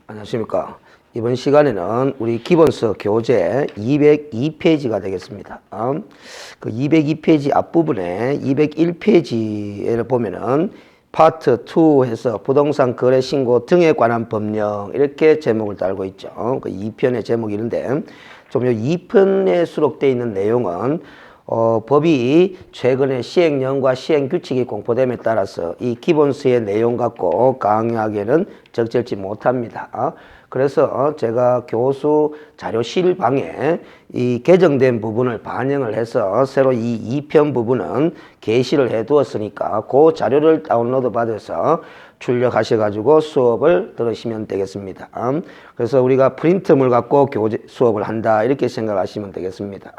안녕하십니까. 이번 시간에는 우리 기본서 교재 202페이지가 되겠습니다. 그 202페이지 앞부분에 201페이지를 보면은 파트 2 해서 부동산 거래 신고 등에 관한 법령 이렇게 제목을 달고 있죠. 그 2편의 제목이 있는데 좀 이 2편에 수록되어 있는 내용은 법이 최근에 시행령과 시행규칙이 공포됨에 따라서 이 기본서의 내용 갖고 강의하기에는 적절치 못합니다. 그래서 제가 교수 자료실 방에 이 개정된 부분을 반영을 해서 새로 이 2편 부분은 게시를 해 두었으니까 그 자료를 다운로드 받아서 출력하셔가지고 수업을 들으시면 되겠습니다. 그래서 우리가 프린트물 갖고 수업을 한다 이렇게 생각하시면 되겠습니다.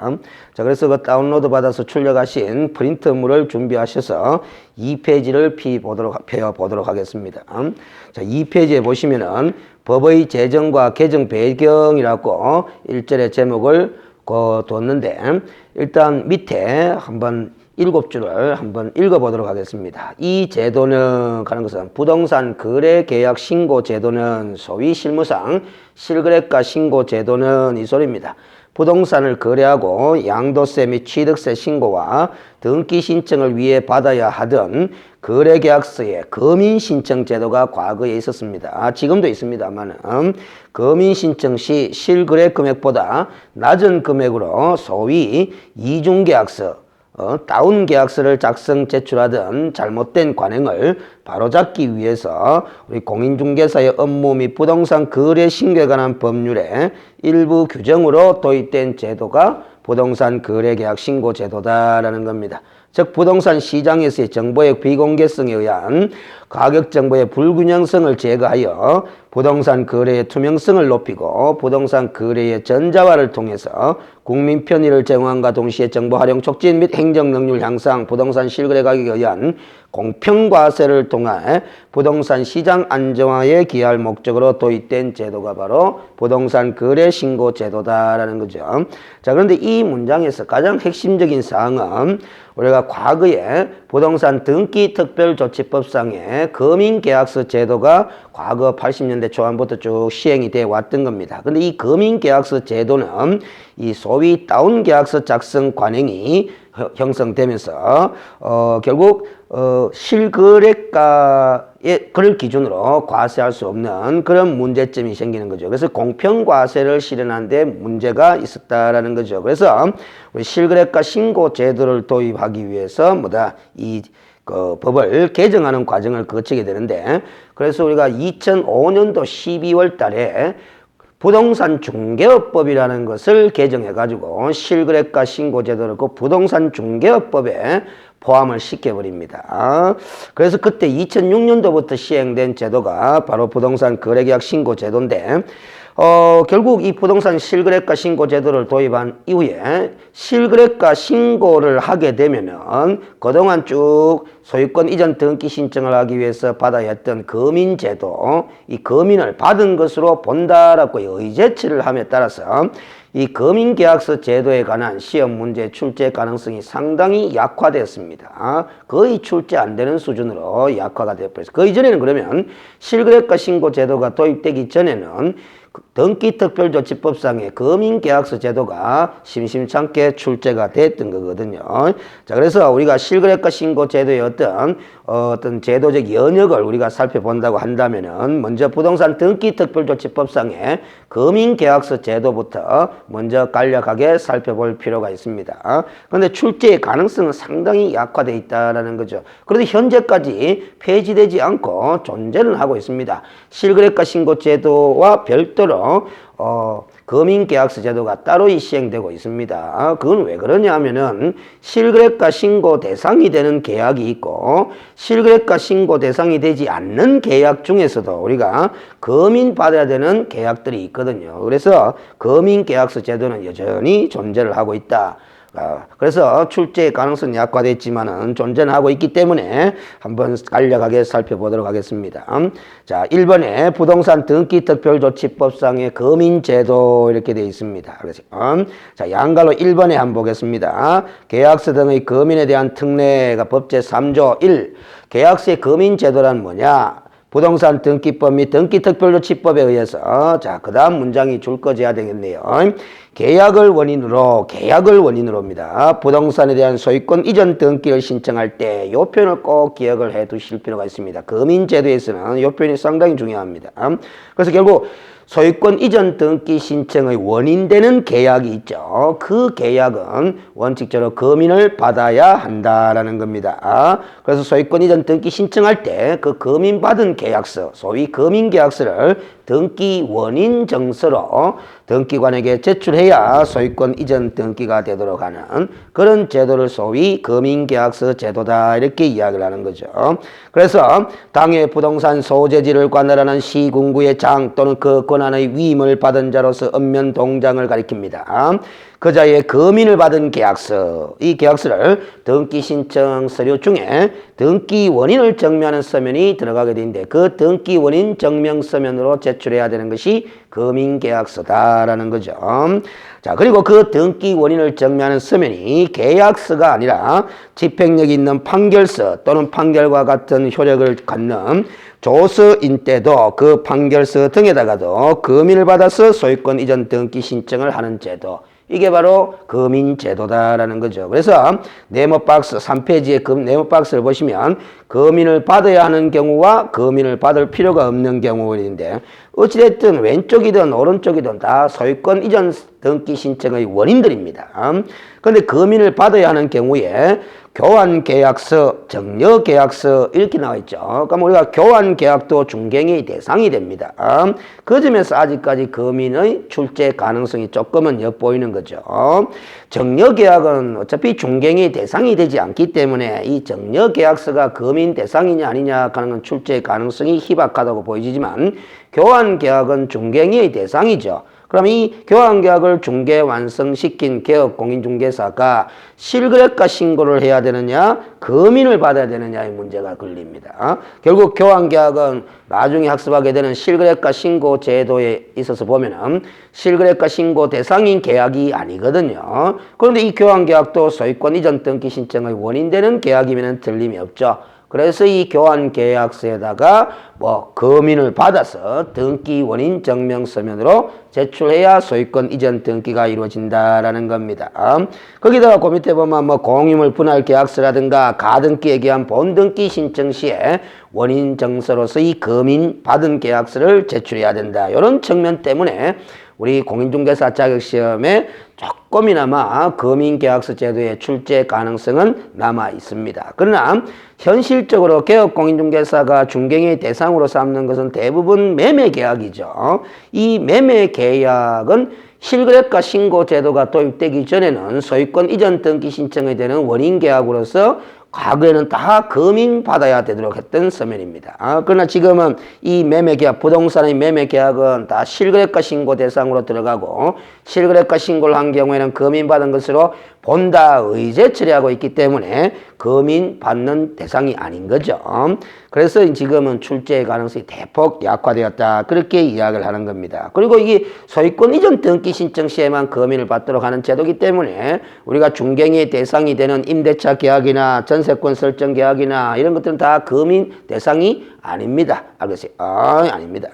자, 그래서 그 다운로드 받아서 출력하신 프린트물을 준비하셔서 2페이지를 펴보도록 하겠습니다. 자, 2페이지에 보시면은 법의 제정과 개정 배경이라고 1절의 제목을 뒀는데 일단 밑에 한번 7줄을 한번 읽어보도록 하겠습니다. 이 제도는 하는 것은 부동산 거래 계약 신고 제도는 소위 실무상 실거래가 신고 제도는 이 소리입니다. 부동산을 거래하고 양도세 및 취득세 신고와 등기 신청을 위해 받아야 하던 거래계약서의 검인신청 제도가 과거에 있었습니다. 지금도 있습니다만 검인신청 시 실거래 금액보다 낮은 금액으로 소위 이중계약서 다운 계약서를 작성 제출하던 잘못된 관행을 바로잡기 위해서 우리 공인중개사의 업무 및 부동산 거래 신고에 관한 법률의 일부 규정으로 도입된 제도가 부동산 거래계약 신고 제도다라는 겁니다. 즉 부동산 시장에서의 정보의 비공개성에 의한 가격 정보의 불균형성을 제거하여 부동산 거래의 투명성을 높이고 부동산 거래의 전자화를 통해서 국민 편의를 제공함과 동시에 정보 활용 촉진 및 행정 능률 향상, 부동산 실거래 가격에 의한 공평 과세를 통해 부동산 시장 안정화에 기여할 목적으로 도입된 제도가 바로 부동산 거래 신고 제도다라는 거죠. 자, 그런데 이 문장에서 가장 핵심적인 사항은 우리가 과거에 부동산 등기 특별조치법상의 검인계약서 제도가 과거 80년대 초반부터 쭉 시행이 되어 왔던 겁니다. 근데 이 검인계약서 제도는 이 소위 다운계약서 작성 관행이 형성되면서 결국 실거래가의 그를 기준으로 과세할 수 없는 그런 문제점이 생기는 거죠. 그래서 공평과세를 실현하는 데 문제가 있었다라는 거죠. 그래서 우리 실거래가 신고 제도를 도입하기 위해서 이 법을 개정하는 과정을 거치게 되는데 그래서 우리가 2005년도 12월 달에 부동산 중개업법이라는 것을 개정해가지고 실거래가 신고제도를 그 부동산 중개업법에 포함을 시켜버립니다. 그래서 그때 2006년도부터 시행된 제도가 바로 부동산 거래계약 신고제도인데 결국 이 부동산 실거래가 신고 제도를 도입한 이후에 실거래가 신고를 하게 되면은 그동안 쭉 소유권 이전 등기 신청을 하기 위해서 받아야 했던 검인제도, 이 검인을 받은 것으로 본다라고 의제치를 함에 따라서 이 검인계약서 제도에 관한 시험 문제 출제 가능성이 상당히 약화되었습니다. 거의 출제 안 되는 수준으로 약화가 되어버렸어요. 그 이전에는 그러면 실거래가 신고 제도가 도입되기 전에는 등기특별조치법상의 검인계약서 제도가 심심찮게 출제가 됐던 거거든요. 자, 그래서 우리가 실거래가 신고 제도의 어떤 제도적 영역을 우리가 살펴본다고 한다면은 먼저 부동산 등기특별조치법상의 검인계약서 제도부터 먼저 간략하게 살펴볼 필요가 있습니다. 그런데 출제의 가능성은 상당히 약화되어 있다는 거죠. 그런데 현재까지 폐지되지 않고 존재는 하고 있습니다. 실거래가 신고 제도와 별도로 검인계약서 제도가 따로 시행되고 있습니다. 그건 왜 그러냐 하면은 실거래가 신고 대상이 되는 계약이 있고 실거래가 신고 대상이 되지 않는 계약 중에서도 우리가 검인받아야 되는 계약들이 있거든요. 그래서 검인계약서 제도는 여전히 존재를 하고 있다. 그래서 출제의 가능성이 약화됐지만은 존재는 하고 있기 때문에 한번 간략하게 살펴보도록 하겠습니다. 자, 1번에 부동산 등기특별조치법상의 검인제도 이렇게 되어 있습니다. 그래서 자, 양갈로 1번에 한번 보겠습니다. 계약서 등의 검인에 대한 특례가 법제 3조 1. 계약서의 검인제도란 뭐냐? 부동산 등기법 및 등기특별조치법에 의해서 자, 그 다음 문장이 줄거져야 되겠네요. 계약을 원인으로입니다. 부동산에 대한 소유권 이전 등기를 신청할 때 이 표현을 꼭 기억을 해 두실 필요가 있습니다. 금인제도에서는 이 표현이 상당히 중요합니다. 그래서 결국 소유권 이전 등기 신청의 원인되는 계약이 있죠. 그 계약은 원칙적으로 금인을 받아야 한다라는 겁니다. 그래서 소유권 이전 등기 신청할 때 그 금인받은 계약서, 소위 금인계약서를 등기 원인 정서로 등기관에게 제출해야 소유권 이전 등기가 되도록 하는 그런 제도를 소위 금인계약서 제도다 이렇게 이야기를 하는 거죠. 그래서 당해 부동산 소재지를 관할하는 시군구의 장 또는 그 권한의 위임을 받은 자로서 읍면 동장을 가리킵니다. 그 자의 금인을 받은 계약서, 이 계약서를 등기 신청 서류 중에 등기 원인을 증명하는 서면이 들어가게 되는데 그 등기 원인 증명 서면으로 제출해야 되는 것이 금인계약서다라는 거죠. 자, 그리고 그 등기 원인을 증명하는 서면이 계약서가 아니라 집행력이 있는 판결서 또는 판결과 같은 효력을 갖는 조서인 때도 그 판결서 등에다가도 금인을 받아서 소유권 이전 등기 신청을 하는 제도, 이게 바로 금인제도다라는 거죠. 그래서 네모박스 3페이지의 네모박스를 보시면 금인을 받아야 하는 경우와 금인을 받을 필요가 없는 경우인데 어찌됐든 왼쪽이든 오른쪽이든 다 소유권 이전 등기 신청의 원인들입니다. 그런데 금인을 받아야 하는 경우에 교환계약서, 정려계약서 이렇게 나와 있죠. 그럼 우리가 교환계약도 중개의 대상이 됩니다. 그 점에서 아직까지 금인의 출제 가능성이 조금은 엿보이는 거죠. 정려계약은 어차피 중개의 대상이 되지 않기 때문에 이 정려계약서가 금인 대상이냐 아니냐 하는 건 출제 가능성이 희박하다고 보이지만 교환계약은 중개의 대상이죠. 그럼 이 교환계약을 중개 완성시킨 개업공인중개사가 실거래가 신고를 해야 되느냐 금인을 받아야 되느냐의 문제가 걸립니다. 결국 교환계약은 나중에 학습하게 되는 실거래가 신고 제도에 있어서 보면은 실거래가 신고 대상인 계약이 아니거든요. 그런데 이 교환계약도 소유권 이전 등기 신청의 원인되는 계약이면 틀림이 없죠. 그래서 이 교환계약서에다가 금인을 받아서 등기 원인 증명 서면으로 제출해야 소유권 이전 등기가 이루어진다라는 겁니다. 거기다가 그 밑에 보면 공유물 분할 계약서라든가 가등기에 의한 본등기 신청 시에 원인 정서로서 이 금인 받은 계약서를 제출해야 된다. 이런 측면 때문에 우리 공인중개사 자격시험에 조금이나마 금인계약서 제도의 출제 가능성은 남아 있습니다. 그러나 현실적으로 개업공인중개사가 중개의 대상으로 삼는 것은 대부분 매매계약이죠. 이 매매계약은 실거래가 신고 제도가 도입되기 전에는 소유권 이전 등기 신청이 되는 원인계약으로서 과거에는 다 금인받아야 되도록 했던 서면입니다. 그러나 지금은 이 매매계약, 부동산의 매매계약은 다 실거래가 신고 대상으로 들어가고 실거래가 신고를 한 경우에는 금인받은 것으로 본다 의제 처리하고 있기 때문에 금인받는 대상이 아닌 거죠. 그래서 지금은 출제의 가능성이 대폭 약화되었다. 그렇게 이야기를 하는 겁니다. 그리고 이게 소유권 이전 등기 신청 시에만 금인을 받도록 하는 제도이기 때문에 우리가 중개의 대상이 되는 임대차 계약이나 전세권 설정 계약이나 이런 것들은 다 금인 대상이 아닙니다. 알겠어요? 아닙니다.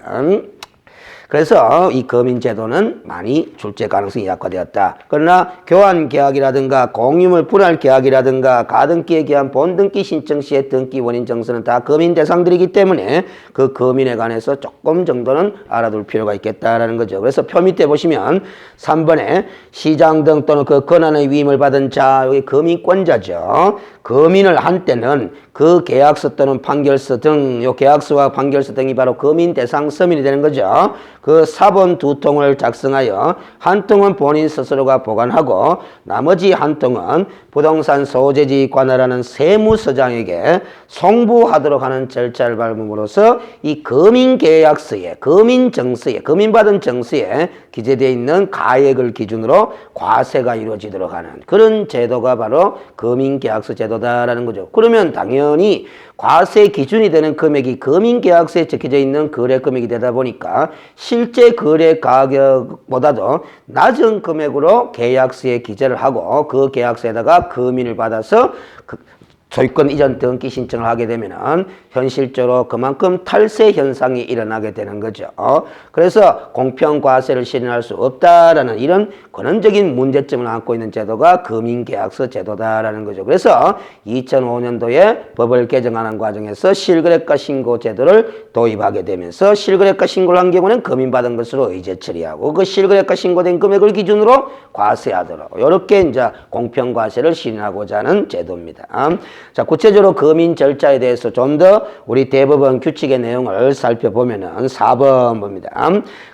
그래서 이 금인제도는 많이 출제 가능성이 약화되었다. 그러나 교환계약이라든가 공유물 분할 계약이라든가 가등기에 의한 본등기 신청 시의 등기 원인 정서는 다 금인 대상들이기 때문에 그 금인에 관해서 조금 정도는 알아둘 필요가 있겠다라는 거죠. 그래서 표 밑에 보시면 3번에 시장 등 또는 그 권한의 위임을 받은 자, 여기 금인권자죠. 금인을 한 때는 그 계약서 또는 판결서 등, 요 계약서와 판결서 등이 바로 금인 대상 서면이 되는 거죠. 그 사본 2통을 작성하여 한 통은 본인 스스로가 보관하고 나머지 한 통은 부동산 소재지 관할하는 세무서장에게 송부하도록 하는 절차를 밟음으로써 이 금인계약서에, 금인정서에, 금인받은 정서에 기재되어 있는 가액을 기준으로 과세가 이루어지도록 하는 그런 제도가 바로 금인계약서 제도다라는 거죠. 그러면 당연히 과세 기준이 되는 금액이 금인계약서에 적혀져 있는 거래 금액이 되다 보니까 실제 거래 가격보다도 낮은 금액으로 계약서에 기재를 하고 그 계약서에다가 금인을 받아서 소유권 이전 등기 신청을 하게 되면은 현실적으로 그만큼 탈세 현상이 일어나게 되는 거죠. 그래서 공평 과세를 실현할 수 없다라는 이런 근원적인 문제점을 안고 있는 제도가 금융계약서 제도다라는 거죠. 그래서 2005년도에 법을 개정하는 과정에서 실거래가 신고 제도를 도입하게 되면서 실거래가 신고를 한 경우는 금인받은 것으로 의제 처리하고 그 실거래가 신고된 금액을 기준으로 과세하도록 이렇게 이제 공평 과세를 실현하고자 하는 제도입니다. 자, 구체적으로 금인 절차에 대해서 좀 더 우리 대법원 규칙의 내용을 살펴보면은 4번 봅니다.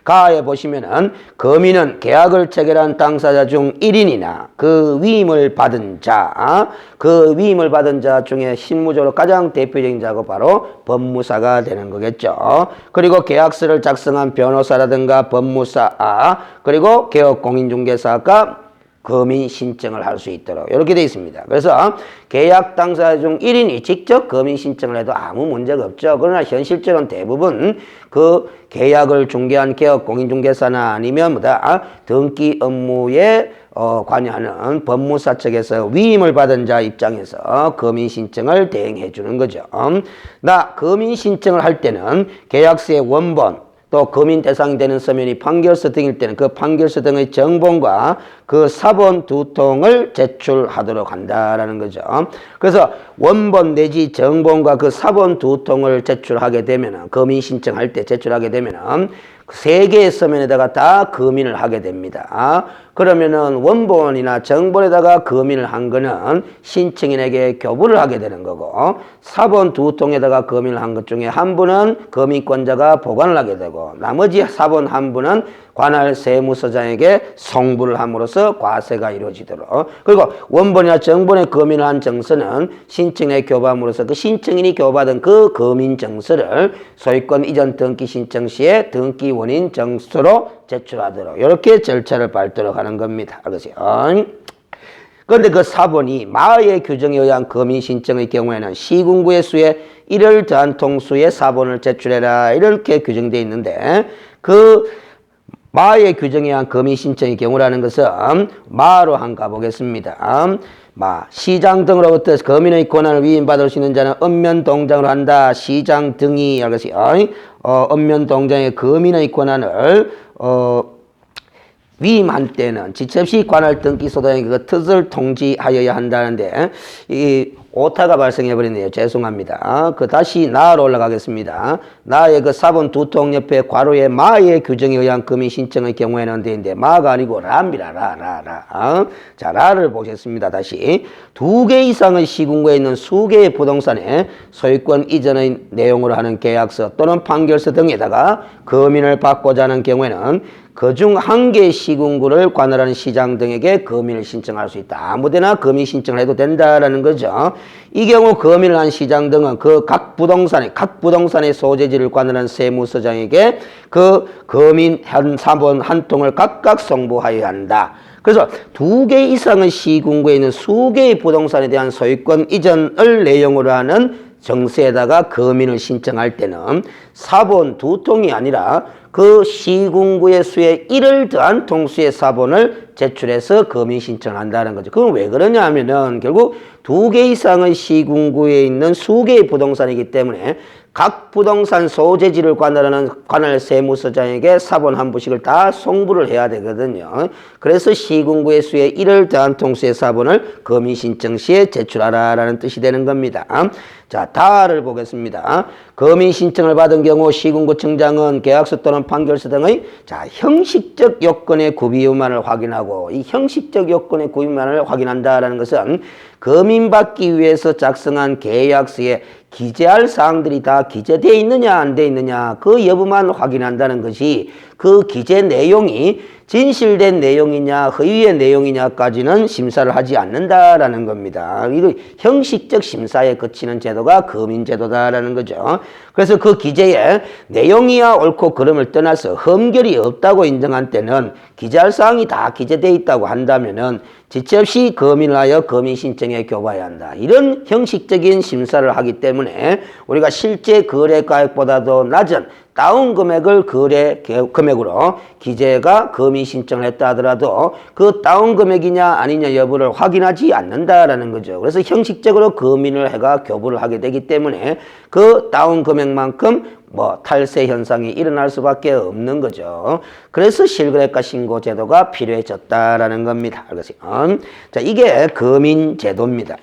가에 보시면은 금인은 계약을 체결한 당사자 중 1인이나 그 위임을 받은 자, 그 위임을 받은 자 중에 실무적으로 가장 대표적인 자가 바로 법무사가 되는 거겠죠. 그리고 계약서를 작성한 변호사라든가 법무사, 그리고 개업공인중개사가 금인 신청을 할 수 있도록 이렇게 되어 있습니다. 그래서 계약 당사자 중 1인이 직접 금인 신청을 해도 아무 문제가 없죠. 그러나 현실적으로는 대부분 그 계약을 중개한 개업공인중개사나 아니면 뭐다 등기 업무에 관여하는 법무사 측에서 위임을 받은 자 입장에서 금인 신청을 대행해 주는 거죠. 나 금인 신청을 할 때는 계약서의 원본 또 금인 대상이 되는 서면이 판결서 등일 때는 그 판결서 등의 정본과 그 사본 두 통을 제출하도록 한다라는 거죠. 그래서 원본 내지 정본과 그 사본 두 통을 제출하게 되면은 금인 신청할 때 제출하게 되면은 세 개의 서면에다가 다 금인을 하게 됩니다. 그러면은 원본이나 정본에다가 금인을 한 거는 신청인에게 교부를 하게 되는 거고 사본 두 통에다가 금인을 한 것 중에 한 분은 금인권자가 보관을 하게 되고 나머지 사본 한 분은 관할 세무서장에게 송부를 함으로써 과세가 이루어지도록 그리고 원본이나 정본에 금인을 한 정서는 신청인에 교부함으로써 그 신청인이 교부받은 그 금인 정서를 소유권 이전 등기 신청 시에 등기 원인 정서로 제출하도록 이렇게 절차를 밟도록 하는 겁니다. 알겠어요? 그런데 그 사본이 마의 규정에 의한 금인 신청의 경우에는 시군구의 수에 1을 더한 통수의 사본을 제출해라 이렇게 규정되어 있는데 그 마의 규정에 의한 금인 신청의 경우라는 것은 마로 한번 가보겠습니다. 시장 등으로부터 금인의 권한을 위임받을 수 있는 자는 읍면 동장으로 한다. 시장 등이 알겠어요? 읍면 동장의 금인의 권한을 위임한 때는 지첩시 관할 등기 소장에게 그 뜻을 통지하여야 한다는데 이 오타가 발생해 버리네요. 죄송합니다. 그 다시 나로 올라가겠습니다. 나의 그 사본 두 통 옆에 괄호에 마의 규정에 의한 금인 신청의 경우에는 되는데 마가 아니고 라입니다. 라. 자, 라를 보겠습니다. 다시 두 개 이상의 시군구에 있는 수개의 부동산에 소유권 이전의 내용으로 하는 계약서 또는 판결서 등에다가 금인을 받고자 하는 경우에는 그중 한 개의 시군구를 관할하는 시장 등에게 금인을 신청할 수 있다. 아무데나 금인 신청을 해도 된다라는 거죠. 이 경우 금인을 한 시장 등은 그 각 부동산의 소재지를 관할하는 세무서장에게 그 금인 한 사본 한 통을 각각 송부하여야 한다. 그래서 두 개 이상의 시군구에 있는 수개의 부동산에 대한 소유권 이전을 내용으로 하는 정서에다가 금인을 신청할 때는 사본 두 통이 아니라 그 시군구의 수에 1을 더한 통수의 사본을 제출해서 금인 신청을 한다는 거죠. 그건 왜 그러냐 하면은 결국 두 개 이상의 시군구에 있는 수개의 부동산이기 때문에 각 부동산 소재지를 관할하는 관할 세무서장에게 사본 한 부씩을 다 송부를 해야 되거든요. 그래서 시군구의 수에 1을 더한 통수의 사본을 금인 신청 시에 제출하라라는 뜻이 되는 겁니다. 자, 다를 보겠습니다. 금인 신청을 받은 경우 시군구청장은 계약서 또는 판결서 등의 형식적 요건의 구비만을 확인하고 이 형식적 요건의 구비만을 확인한다라는 것은 금인받기 위해서 작성한 계약서에 기재할 사항들이 다 기재되어 있느냐 안 되어 있느냐 그 여부만 확인한다는 것이 그 기재 내용이 진실된 내용이냐 허위의 내용이냐까지는 심사를 하지 않는다라는 겁니다. 이거 형식적 심사에 그치는 제도가 금인제도다라는 거죠. 그래서 그 기재에 내용이야 옳고 그름을 떠나서 흠결이 없다고 인정한 때는 기재할 사항이 다 기재되어 있다고 한다면은 지체 없이 금인을 하여 금인 신청에 교부해야 한다. 이런 형식적인 심사를 하기 때문에 우리가 실제 거래가액보다도 낮은 다운 금액을 거래 금액으로 기재가 금인 금이 신청을 했다 하더라도 그 다운 금액이냐 아니냐 여부를 확인하지 않는다라는 거죠. 그래서 형식적으로 금인을 해가 교부를 하게 되기 때문에 그 다운 금액만큼 탈세 현상이 일어날 수밖에 없는 거죠. 그래서 실거래가 신고 제도가 필요해졌다라는 겁니다. 알겠어요? 자, 이게 금인 제도입니다.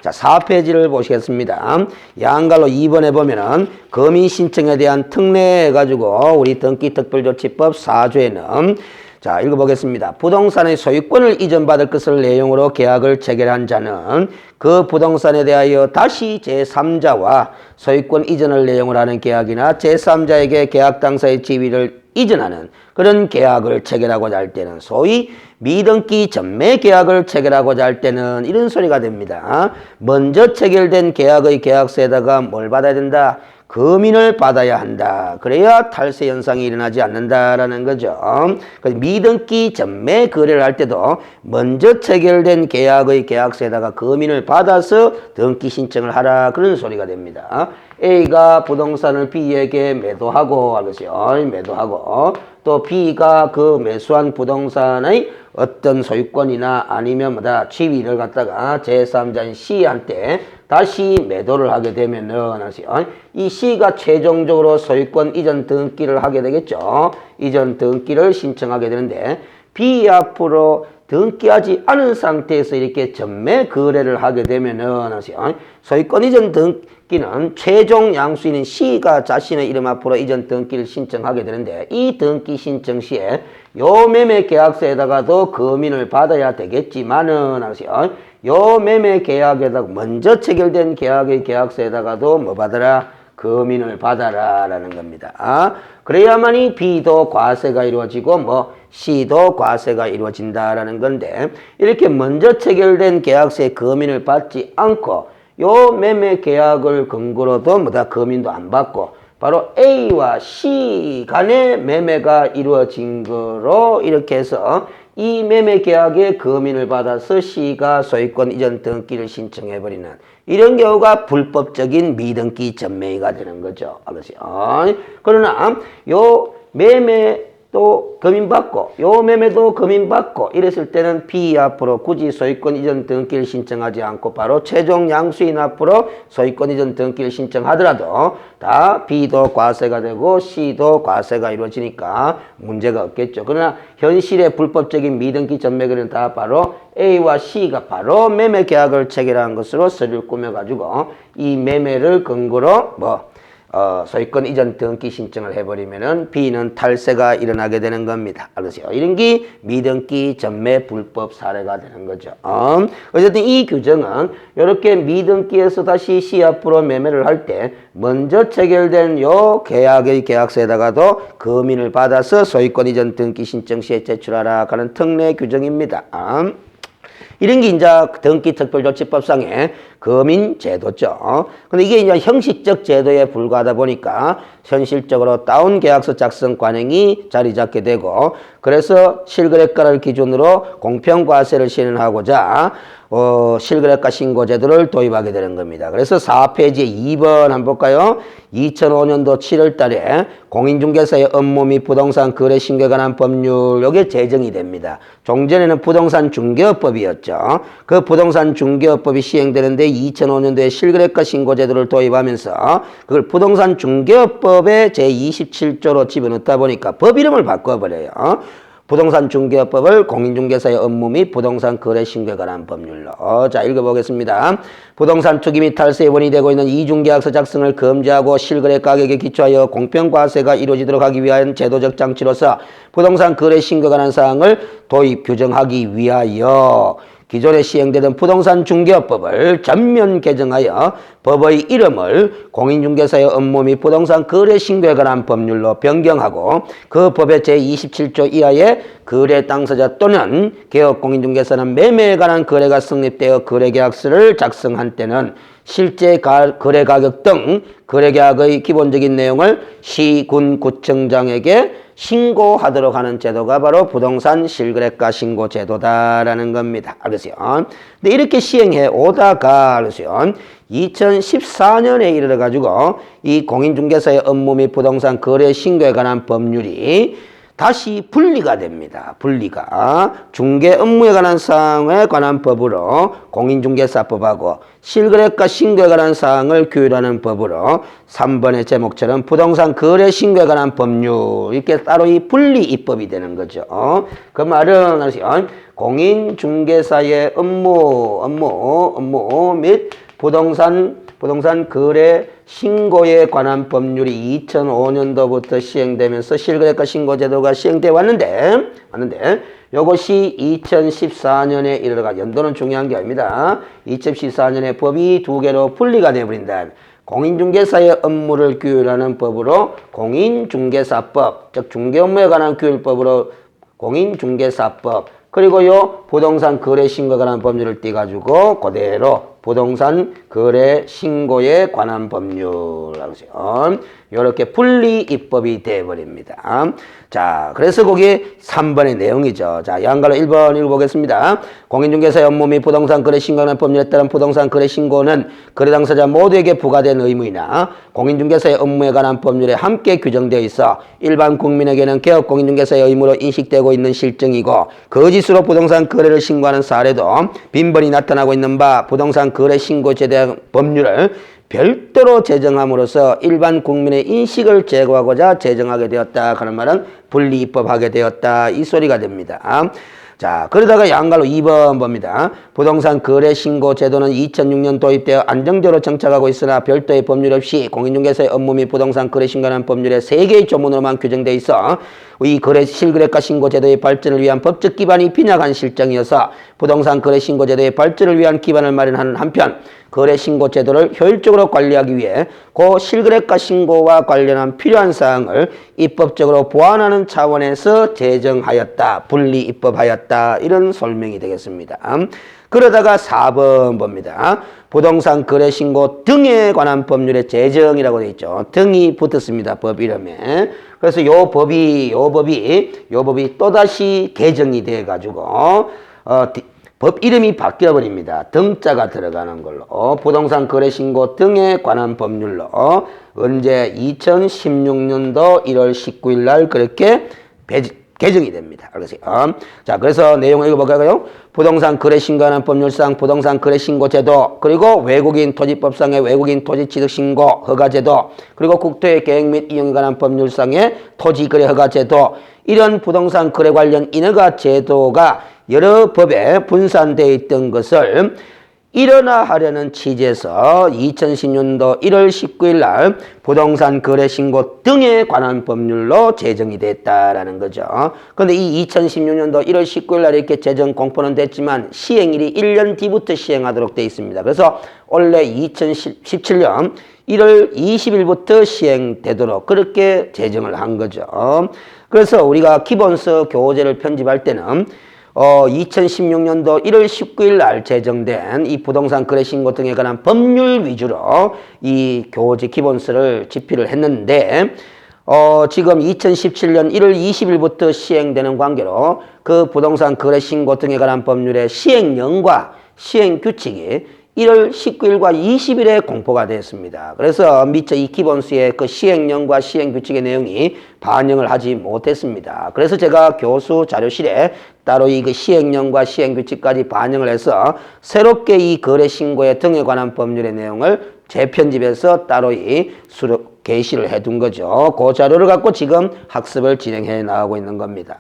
자, 4페이지를 보시겠습니다. 양갈로 2번에 보면은 금인 신청에 대한 특례 가지고 우리 등기특별조치법 4조에는 자, 읽어보겠습니다. 부동산의 소유권을 이전받을 것을 내용으로 계약을 체결한 자는 그 부동산에 대하여 다시 제3자와 소유권 이전을 내용으로 하는 계약이나 제3자에게 계약 당사의 지위를 이전하는 그런 계약을 체결하고자 할 때는 소위 미등기 전매 계약을 체결하고자 할 때는 이런 소리가 됩니다. 먼저 체결된 계약의 계약서에다가 뭘 받아야 된다? 금인을 받아야 한다. 그래야 탈세 현상이 일어나지 않는다라는 거죠. 미등기 전매 거래를 할 때도 먼저 체결된 계약의 계약서에다가 금인을 받아서 등기 신청을 하라. 그런 소리가 됩니다. A가 부동산을 B에게 매도하고 하겠어요. 매도하고 또 B가 그 매수한 부동산의 어떤 소유권이나 아니면 지위를 갖다가 제3자인 C한테 다시 매도를 하게 되면은 이 C가 최종적으로 소유권 이전 등기를 하게 되겠죠. 이전 등기를 신청하게 되는데 B 앞으로 등기하지 않은 상태에서 이렇게 전매 거래를 하게 되면은 소유권 이전 등기는 최종 양수인인 C가 자신의 이름 앞으로 이전 등기를 신청하게 되는데 이 등기 신청 시에 요 매매 계약서에다가도 금인을 받아야 되겠지만은 요 매매 계약에다가 먼저 체결된 계약의 계약서에다가도 뭐 받아라? 금인을 받아라 라는 겁니다. 그래야만이 B도 과세가 이루어지고 C도 과세가 이루어진다라는 건데 이렇게 먼저 체결된 계약서에 금인을 받지 않고 요 매매 계약을 근거로도 금인도 안 받고 바로 A와 C 간의 매매가 이루어진 거로 이렇게 해서 이 매매 계약에 금인을 받아서 C가 소유권 이전 등기를 신청해버리는 이런 경우가 불법적인 미등기 전매가 되는 거죠. 알겠어요? 그러나 요 매매도 금인받고 요 매매도 금인받고 이랬을 때는 B 앞으로 굳이 소유권 이전 등기를 신청하지 않고 바로 최종 양수인 앞으로 소유권 이전 등기를 신청하더라도 다 B도 과세가 되고 C도 과세가 이루어지니까 문제가 없겠죠. 그러나 현실의 불법적인 미등기 전매거래는 다 바로 A와 C가 바로 매매 계약을 체결한 것으로 서류를 꾸며가지고 이 매매를 근거로 소유권 이전 등기 신청을 해버리면은 B는 탈세가 일어나게 되는 겁니다. 알겠어요? 이런 게 미등기 전매 불법 사례가 되는 거죠. 어쨌든 이 규정은 이렇게 미등기에서 다시 C 앞으로 매매를 할 때 먼저 체결된 요 계약의 계약서에다가도 금인을 받아서 소유권 이전 등기 신청 시에 제출하라 하는 특례 규정입니다. 이런 게 이제 등기특별조치법상의 금인 제도죠. 근데 이게 이제 형식적 제도에 불과하다 보니까 현실적으로 다운 계약서 작성 관행이 자리 잡게 되고 그래서 실거래가를 기준으로 공평과세를 실현하고자 실거래가 신고 제도를 도입하게 되는 겁니다. 그래서 4페이지 2번 한번 볼까요? 2005년도 7월 달에 공인중개사의 업무 및 부동산 거래 신고에 관한 법률 요게 제정이 됩니다. 종전에는 부동산 중개업법이었죠. 그 부동산 중개업법이 시행되는데 2005년도에 실거래가 신고 제도를 도입하면서 그걸 부동산 중개업법의 제27조로 집어넣다 보니까 법 이름을 바꿔버려요. 부동산 중개업법을 공인중개사의 업무 및 부동산 거래 신고에 관한 법률로. 자, 읽어보겠습니다. 부동산 투기 및 탈세에 원인이 되고 있는 이중계약서 작성을 금지하고 실거래 가격에 기초하여 공평과세가 이루어지도록 하기 위한 제도적 장치로서 부동산 거래 신고에 관한 사항을 도입 규정하기 위하여 기존에 시행되던 부동산 중개업법을 전면 개정하여 법의 이름을 공인중개사의 업무 및 부동산 거래 신고에 관한 법률로 변경하고 그 법의 제27조 이하의 거래 당사자 또는 개업 공인중개사는 매매에 관한 거래가 성립되어 거래계약서를 작성한 때는 실제 거래 가격 등 거래계약의 기본적인 내용을 시, 군, 구청장에게 신고하도록 하는 제도가 바로 부동산 실거래가 신고 제도다라는 겁니다. 알겠어요? 근데 이렇게 시행해 오다가 알겠어요? 2014년에 이르러가지고 이 공인중개사의 업무 및 부동산 거래 신고에 관한 법률이 다시 분리가 됩니다. 분리가 중개 업무에 관한 사항에 관한 법으로 공인중개사법하고 실거래가 신고에 관한 사항을 규율하는 법으로 3번의 제목처럼 부동산 거래 신고에 관한 법률 이렇게 따로 이 분리 입법이 되는 거죠. 그 말은 공인중개사의 업무 및 부동산 거래 신고에 관한 법률이 2005년도부터 시행되면서 실거래가 신고 제도가 시행돼 왔는데 이것이 2014년에 이르러가 연도는 중요한 게 아닙니다. 2014년에 법이 두 개로 분리가 되어버린다. 공인중개사의 업무를 규율하는 법으로 공인중개사법, 즉 중개업무에 관한 규율법으로 공인중개사법, 그리고요 부동산 거래 신고에 관한 법률을 떼가지고 그대로 부동산 거래 신고에 관한 법률이라고 해요. 이렇게 분리 입법이 되어버립니다. 자, 그래서 거기 3번의 내용이죠. 자, 양갈로 1번 읽어보겠습니다. 공인중개사의 업무 및 부동산 거래 신고에 관한 법률에 따른 부동산 거래 신고는 거래 당사자 모두에게 부과된 의무이나 공인중개사의 업무에 관한 법률에 함께 규정되어 있어 일반 국민에게는 개업 공인중개사의 의무로 인식되고 있는 실정이고 거짓으로 부동산 거래를 신고하는 사례도 빈번히 나타나고 있는 바 부동산 거래 신고제에 대한 법률을 별도로 제정함으로써 일반 국민의 인식을 제거하고자 제정하게 되었다 하는 말은 분리입법하게 되었다 이 소리가 됩니다. 자, 그러다가 양갈로 2번 봅니다. 부동산 거래 신고 제도는 2006년 도입되어 안정적으로 정착하고 있으나 별도의 법률 없이 공인중개사의 업무 및 부동산 거래 신고하는 법률에 3개의 조문으로만 규정되어 있어 이 실거래가 신고 제도의 발전을 위한 법적 기반이 빈약한 실정이어서 부동산 거래 신고 제도의 발전을 위한 기반을 마련하는 한편 거래 신고 제도를 효율적으로 관리하기 위해 그 실거래가 신고와 관련한 필요한 사항을 입법적으로 보완하는 차원에서 제정하였다. 분리 입법하였다. 이런 설명이 되겠습니다. 그러다가 4번 봅니다. 부동산 거래 신고 등에 관한 법률의 제정이라고 되어 있죠. 등이 붙었습니다. 법 이름에. 그래서 요 법이 또다시 개정이 돼 가지고 법 이름이 바뀌어 버립니다. 등자가 들어가는 걸로 부동산 거래 신고 등에 관한 법률로 언제 2016년도 1월 19일 날 그렇게 개정이 됩니다. 알겠어요? 자, 그래서 내용을 읽어볼까요? 부동산 거래 신고하는 법률상 부동산 거래 신고 제도, 그리고 외국인 토지법상의 외국인 토지 취득 신고 허가 제도, 그리고 국토의 계획 및 이용에 관한 법률상의 토지 거래 허가 제도, 이런 부동산 거래 관련 인허가 제도가 여러 법에 분산되어 있던 것을 일원화하려는 취지에서 2010년도 1월 19일 날 부동산 거래 신고 등에 관한 법률로 제정이 됐다라는 거죠. 그런데 이 2016년도 1월 19일 날 이렇게 제정 공포는 됐지만 시행일이 1년 뒤부터 시행하도록 되어 있습니다. 그래서 원래 2017년 1월 20일부터 시행되도록 그렇게 제정을 한 거죠. 그래서 우리가 기본서 교재를 편집할 때는 2016년도 1월 19일 날 제정된 이 부동산 거래 신고 등에 관한 법률 위주로 이 교재 기본서를 집필을 했는데 지금 2017년 1월 20일부터 시행되는 관계로 그 부동산 거래 신고 등에 관한 법률의 시행령과 시행규칙이 1월 19일과 20일에 공포가 되었습니다. 그래서 미처 이 기본서의 그 시행령과 시행규칙의 내용이 반영을 하지 못했습니다. 그래서 제가 교수 자료실에 따로 이 그 시행령과 시행규칙까지 반영을 해서 새롭게 이 거래 신고의 등에 관한 법률의 내용을 재편집해서 따로 이 수록 게시를 해둔 거죠. 그 자료를 갖고 지금 학습을 진행해 나가고 있는 겁니다.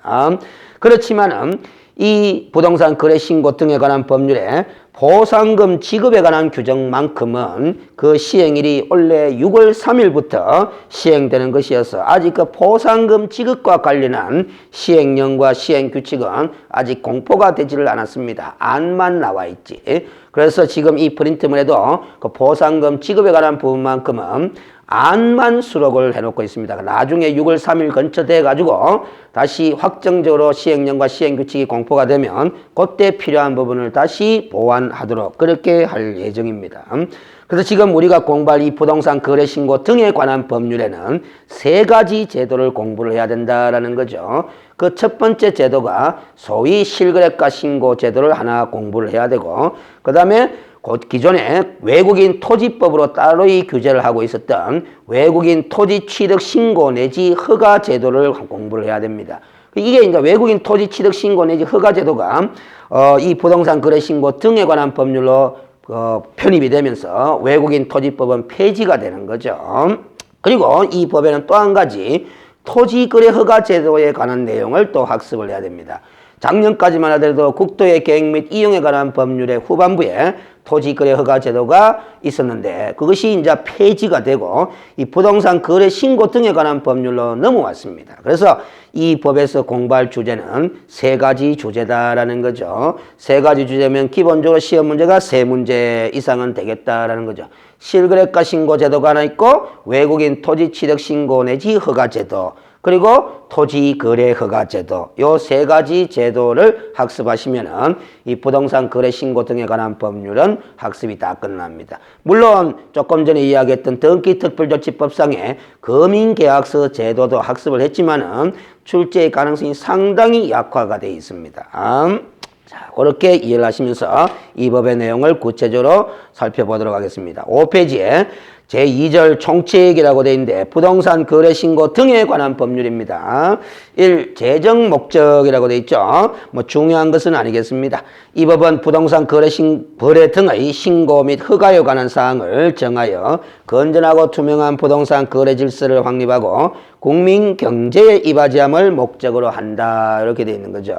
그렇지만은 이 부동산 거래 신고 등에 관한 법률에 보상금 지급에 관한 규정만큼은 그 시행일이 원래 6월 3일부터 시행되는 것이어서 아직 그 보상금 지급과 관련한 시행령과 시행규칙은 아직 공포가 되지를 않았습니다. 안만 나와 있지. 그래서 지금 이 프린트물에도 그 보상금 지급에 관한 부분만큼은 안만 수록을 해놓고 있습니다. 나중에 6월 3일 근처돼 가지고 다시 확정적으로 시행령과 시행규칙이 공포가 되면 그때 필요한 부분을 다시 보완하도록 그렇게 할 예정입니다. 그래서 지금 우리가 공부할 이 부동산 거래 신고 등에 관한 법률에는 3가지 제도를 공부를 해야 된다라는 거죠. 그 첫 번째 제도가 소위 실거래가 신고 제도를 하나 공부를 해야 되고, 그 다음에 기존에 외국인 토지법으로 따로이 규제를 하고 있었던 외국인 토지 취득 신고 내지 허가 제도를 공부를 해야 됩니다. 이게 이제 외국인 토지 취득 신고 내지 허가 제도가 이 부동산 거래 신고 등에 관한 법률로 편입이 되면서 외국인 토지법은 폐지가 되는 거죠. 그리고 이 법에는 또 한 가지 토지 거래 허가 제도에 관한 내용을 또 학습을 해야 됩니다. 작년까지만 하더라도 국토의 계획 및 이용에 관한 법률의 후반부에 토지거래 허가 제도가 있었는데 그것이 이제 폐지가 되고 이 부동산 거래 신고 등에 관한 법률로 넘어왔습니다. 그래서 이 법에서 공부할 주제는 세 가지 주제다라는 거죠. 세 가지 주제면 기본적으로 시험 문제가 3문제 이상은 되겠다라는 거죠. 실거래가 신고 제도가 하나 있고 외국인 토지 취득 신고 내지 허가 제도 그리고 토지 거래 허가 제도 요 세 가지 제도를 학습하시면은 이 부동산 거래 신고 등에 관한 법률은 학습이 다 끝납니다. 물론 조금 전에 이야기했던 등기특별조치법상의 거민계약서 제도도 학습을 했지만은 출제의 가능성이 상당히 약화가 되어 있습니다. 자, 그렇게 이해를 하시면서 이 법의 내용을 구체적으로 살펴보도록 하겠습니다. 5페이지에 제2절 총칙이라고 되어 있는데 부동산 거래 신고 등에 관한 법률입니다. 1. 재정 목적이라고 되어 있죠. 뭐 중요한 것은 아니겠습니다. 이 법은 부동산 거래 등의 신고 및 허가에 관한 사항을 정하여 건전하고 투명한 부동산 거래 질서를 확립하고 국민 경제에 이바지함을 목적으로 한다. 이렇게 되어 있는 거죠.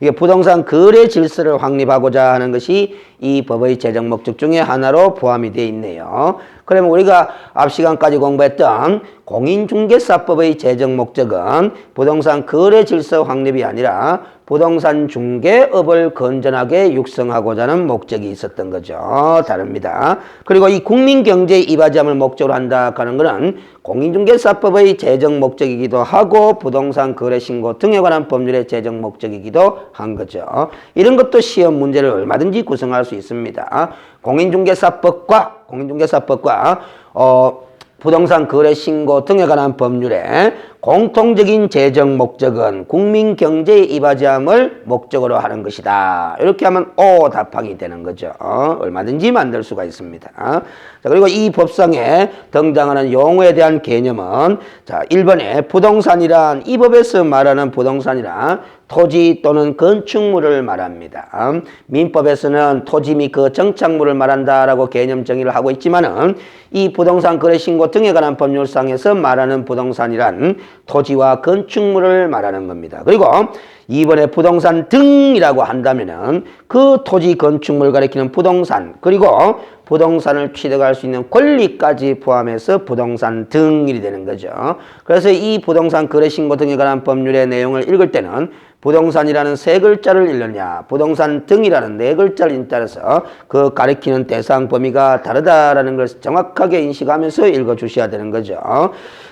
이게 부동산 거래 질서를 확립하고자 하는 것이 이 법의 재정 목적 중에 하나로 포함이 되어 있네요. 그러면 우리가 앞 시간까지 공부했던 공인중개사법의 재정 목적은 부동산 거래 질서 확립이 아니라 부동산 중개업을 건전하게 육성하고자 하는 목적이 있었던 거죠. 다릅니다. 그리고 이 국민경제에 이바지함을 목적으로 한다 하는 것은 공인중개사법의 재정 목적이기도 하고 부동산 거래 신고 등에 관한 법률의 재정 목적이기도 한 거죠. 이런 것도 시험 문제를 얼마든지 구성할 수 있습니다. 공인중개사법과 부동산 거래 신고 등에 관한 법률의 공통적인 재정 목적은 국민 경제에 이바지함을 목적으로 하는 것이다. 이렇게 하면 O 답항이 되는 거죠. 얼마든지 만들 수가 있습니다. 자, 그리고 이 법상에 등장하는 용어에 대한 개념은 자, 1번에 부동산이란 이 법에서 말하는 부동산이란 토지 또는 건축물을 말합니다. 민법에서는 토지 및 그 정착물을 말한다라고 개념 정의를 하고 있지만은 이 부동산 거래 신고 등에 관한 법률상에서 말하는 부동산이란 토지와 건축물을 말하는 겁니다. 그리고 이번에 부동산 등이라고 한다면은 그 토지 건축물 가리키는 부동산 그리고 부동산을 취득할 수 있는 권리까지 포함해서 부동산 등이 되는 거죠. 그래서 이 부동산 거래 신고 등에 관한 법률의 내용을 읽을 때는 부동산이라는 세 글자를 읽느냐 부동산 등이라는 네 글자를 따라서 그 가리키는 대상 범위가 다르다라는 것을 정확하게 인식하면서 읽어주셔야 되는 거죠.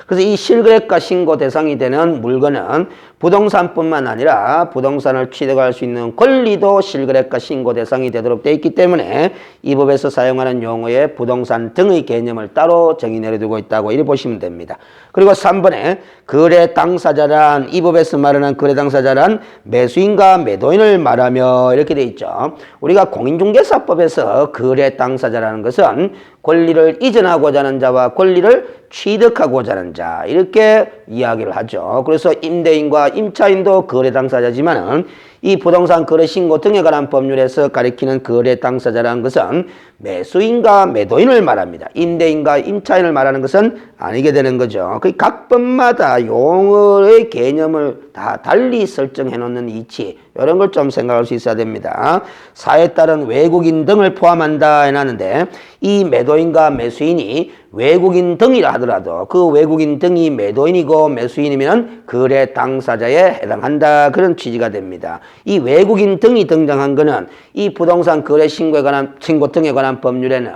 그래서 이 실거래가 신고 대상이 되는 물건은 부동산뿐만 아니라 부동산을 취득할 수 있는 권리도 실거래가 신고 대상이 되도록 되어 있기 때문에 이 법에서 사용하는 용어에 부동산 등의 개념을 따로 정의 내려두고 있다고 이렇게 보시면 됩니다. 그리고 3번에 거래 당사자란 이 법에서 말하는 거래 당사자란 매수인과 매도인을 말하며 이렇게 되어 있죠. 우리가 공인중개사법에서 거래 당사자라는 것은 권리를 이전하고자 하는 자와 권리를 취득하고자 하는 자 이렇게 이야기를 하죠. 그래서 임대인과 임차인도 거래 당사자지만은 이 부동산 거래 신고 등에 관한 법률에서 가리키는 거래 당사자라는 것은 매수인과 매도인을 말합니다. 임대인과 임차인을 말하는 것은 아니게 되는 거죠. 각 법마다 용어의 개념을 다 달리 설정해 놓는 이치 이런 걸 좀 생각할 수 있어야 됩니다. 사에 따른 외국인 등을 포함한다 해놨는데 이 매도인과 매수인이 외국인 등이라 하더라도 그 외국인 등이 매도인이고 매수인이면 거래 당사자에 해당한다 그런 취지가 됩니다. 이 외국인 등이 등장한 것은 이 부동산 거래 신고 등에 관한 법률에는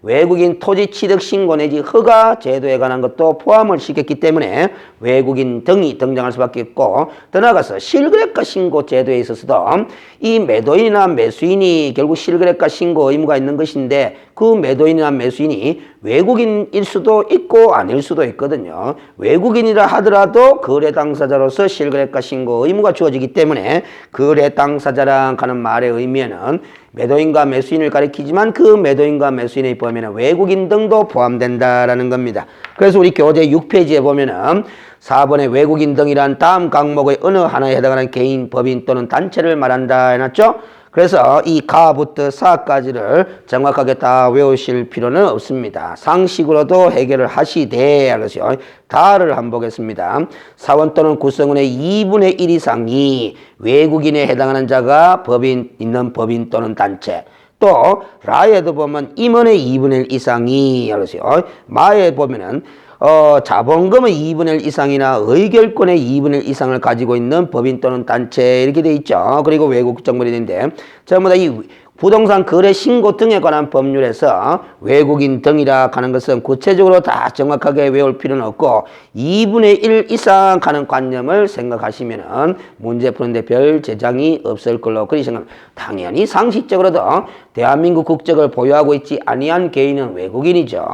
외국인 토지 취득 신고 내지 허가 제도에 관한 것도 포함을 시켰기 때문에 외국인 등이 등장할 수밖에 없고 더 나아가서 실거래가 신고 제도에 있어서도 이 매도인이나 매수인이 결국 실거래가 신고 의무가 있는 것인데 그 매도인이나 매수인이 외국인일 수도 있고 아닐 수도 있거든요. 외국인이라 하더라도 거래 당사자로서 실거래가 신고 의무가 주어지기 때문에 거래 당사자랑 하는 말의 의미에는 매도인과 매수인을 가리키지만 그 매도인과 매수인의 범위에는 외국인 등도 포함된다라는 겁니다. 그래서 우리 교재 6페이지에 보면은 4번에 외국인 등이란 다음 강목의 어느 하나에 해당하는 개인, 법인 또는 단체를 말한다 해놨죠? 그래서 이 가부터 사까지를 정확하게 다 외우실 필요는 없습니다. 상식으로도 해결을 하시되 하겠어요. 다를 한번 보겠습니다. 사원 또는 구성원의 2분의 1 이상이 외국인에 해당하는 자가 법인 있는 법인 또는 단체. 또 라에도 보면 임원의 2분의 1 이상이 하겠어요. 마에 보면은 자본금의 2분의 1 이상이나 의결권의 2분의 1 이상을 가지고 있는 법인 또는 단체 이렇게 돼 있죠. 그리고 외국 정보이 있는데 전부 다 이 부동산 거래 신고 등에 관한 법률에서 외국인 등이라 하는 것은 구체적으로 다 정확하게 외울 필요는 없고 2분의 1 이상 하는 관념을 생각하시면은 문제 푸는데 별 제장이 없을 걸로 그리 생각합니다. 당연히 상식적으로도 대한민국 국적을 보유하고 있지 아니한 개인은 외국인이죠.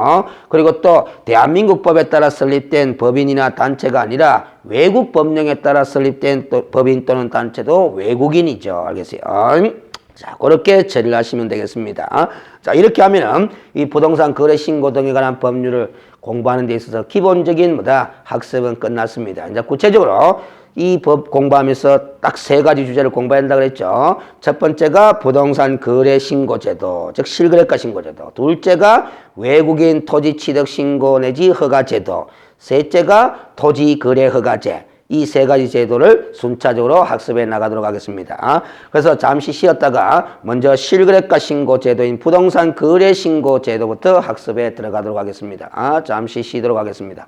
그리고 또 대한민국 법에 따라 설립된 법인이나 단체가 아니라 외국 법령에 따라 설립된 법인 또는 단체도 외국인이죠. 알겠어요? 자, 그렇게 처리를 하시면 되겠습니다. 자, 이렇게 하면은 이 부동산 거래 신고 등에 관한 법률을 공부하는 데 있어서 기본적인 학습은 끝났습니다. 이제 구체적으로 이 법 공부하면서 딱 3가지 주제를 공부해야 한다고 그랬죠. 첫 번째가 부동산 거래 신고 제도, 즉 실거래가 신고 제도. 둘째가 외국인 토지 취득 신고 내지 허가 제도. 셋째가 토지 거래 허가제. 이 3가지 제도를 순차적으로 학습해 나가도록 하겠습니다. 그래서 잠시 쉬었다가 먼저 실거래가 신고 제도인 부동산 거래 신고 제도부터 학습에 들어가도록 하겠습니다. 잠시 쉬도록 하겠습니다.